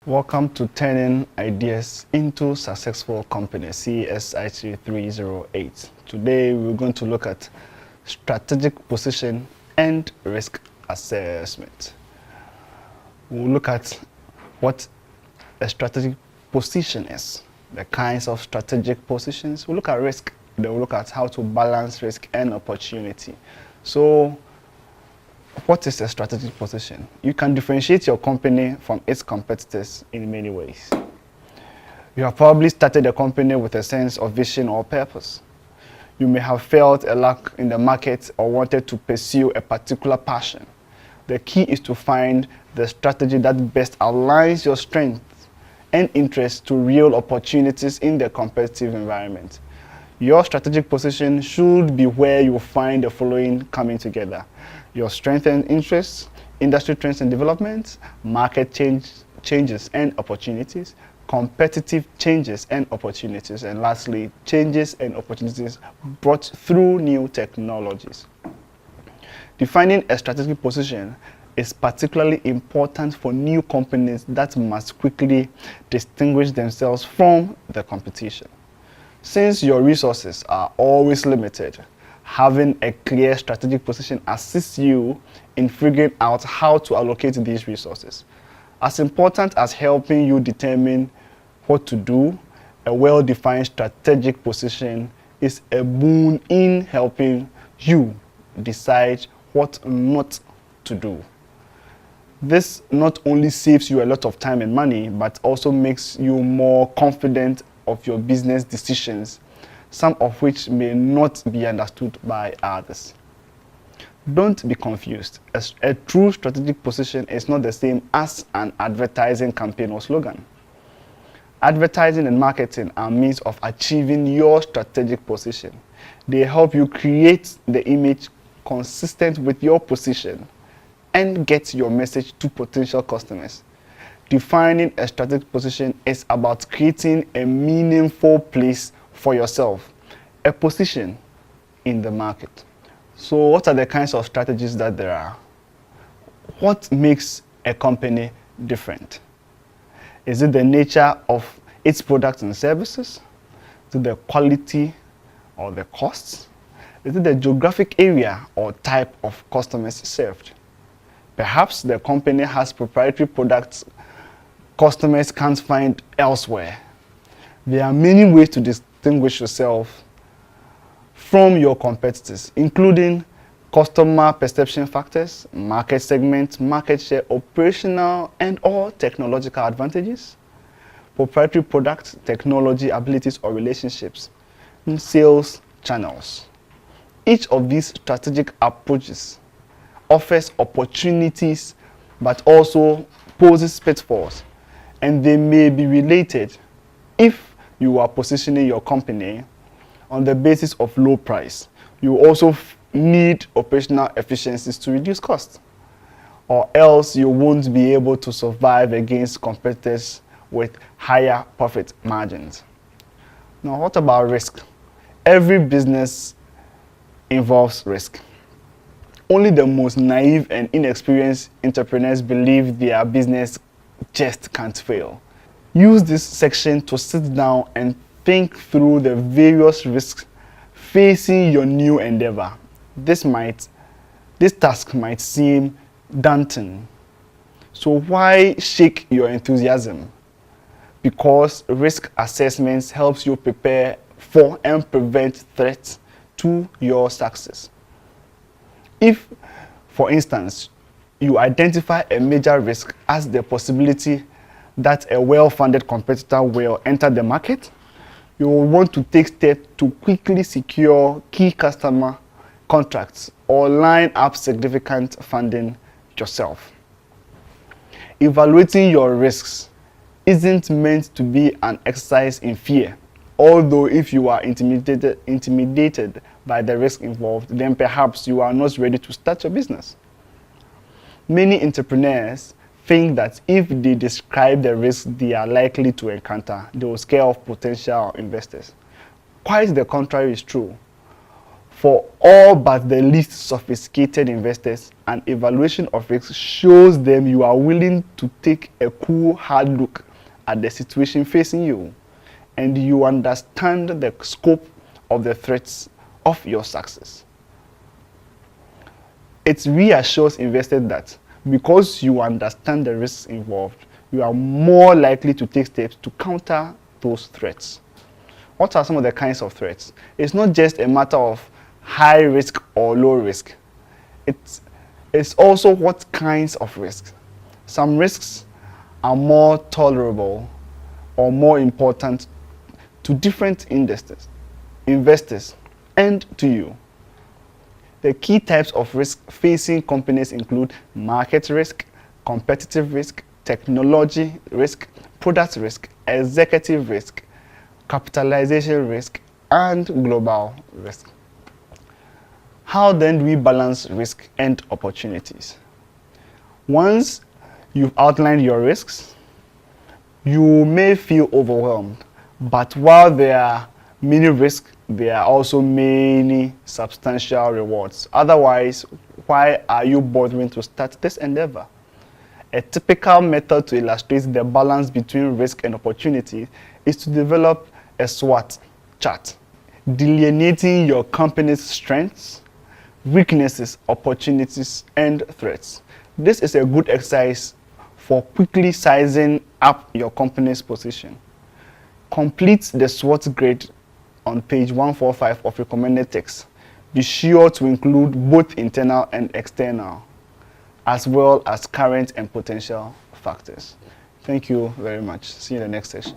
Welcome to Turning Ideas into Successful Companies, CSIT 308. Today we're going to look at strategic position and risk assessment. We'll look at what a strategic position is, the kinds of strategic positions. We'll look at risk, then we'll look at how to balance risk and opportunity. So, what is a strategic position? You can differentiate your company from its competitors in many ways. You have probably started a company with a sense of vision or purpose. You may have felt a lack in the market or wanted to pursue a particular passion. The key is to find the strategy that best aligns your strengths and interests to real opportunities in the competitive environment. Your strategic position should be where you find the following coming together: your strengths and interests, industry trends and developments, market changes and opportunities, competitive changes and opportunities, and lastly, changes and opportunities brought through new technologies. Defining a strategic position is particularly important for new companies that must quickly distinguish themselves from the competition. Since your resources are always limited, having a clear strategic position assists you in figuring out how to allocate these resources. As important as helping you determine what to do, a well-defined strategic position is a boon in helping you decide what not to do. This not only saves you a lot of time and money, but also makes you more confident of your business decisions, some of which may not be understood by others. Don't be confused. A true strategic position is not the same as an advertising campaign or slogan. Advertising and marketing are means of achieving your strategic position. They help you create the image consistent with your position and get your message to potential customers. Defining a strategic position is about creating a meaningful place for yourself, a position in the market. So what are the kinds of strategies that there are? What makes a company different? Is it the nature of its products and services? Is it the quality or the costs? Is it the geographic area or type of customers served? Perhaps the company has proprietary products customers can't find elsewhere. There are many ways to distinguish yourself from your competitors, including customer perception factors, market segment, market share, operational and/or technological advantages, proprietary products, technology, abilities or relationships, and sales channels. Each of these strategic approaches offers opportunities but also poses pitfalls, and they may be related if you are positioning your company on the basis of low price. You also need operational efficiencies to reduce costs, or else you won't be able to survive against competitors with higher profit margins. Now, what about risk? Every business involves risk. Only the most naive and inexperienced entrepreneurs believe their business just can't fail. Use this section to sit down and think through the various risks facing your new endeavor. This task might seem daunting. So why shake your enthusiasm? Because risk assessments helps you prepare for and prevent threats to your success. If, for instance, you identify a major risk as the possibility that a well-funded competitor will enter the market, you will want to take steps to quickly secure key customer contracts or line up significant funding yourself. Evaluating your risks isn't meant to be an exercise in fear. Although if you are intimidated by the risk involved, then perhaps you are not ready to start your business. Many entrepreneurs think that if they describe the risks they are likely to encounter, they will scare off potential investors. Quite the contrary is true. For all but the least sophisticated investors, an evaluation of risk shows them you are willing to take a cool, hard look at the situation facing you, and you understand the scope of the threats of your success. It reassures investors that because you understand the risks involved, you are more likely to take steps to counter those threats. What are some of the kinds of threats? It's not just a matter of high risk or low risk. It's also what kinds of risks. Some risks are more tolerable or more important to different investors, and to you. The key types of risk facing companies include market risk, competitive risk, technology risk, product risk, executive risk, capitalization risk, and global risk. How then do we balance risk and opportunities? Once you've outlined your risks, you may feel overwhelmed, but while there are many risks, there are also many substantial rewards. Otherwise, why are you bothering to start this endeavor? A typical method to illustrate the balance between risk and opportunity is to develop a SWOT chart, delineating your company's strengths, weaknesses, opportunities, and threats. This is a good exercise for quickly sizing up your company's position. Complete the SWOT grade on page 145 of recommended text. Be sure to include both internal and external, as well as current and potential factors. Thank you very much. See you in the next session.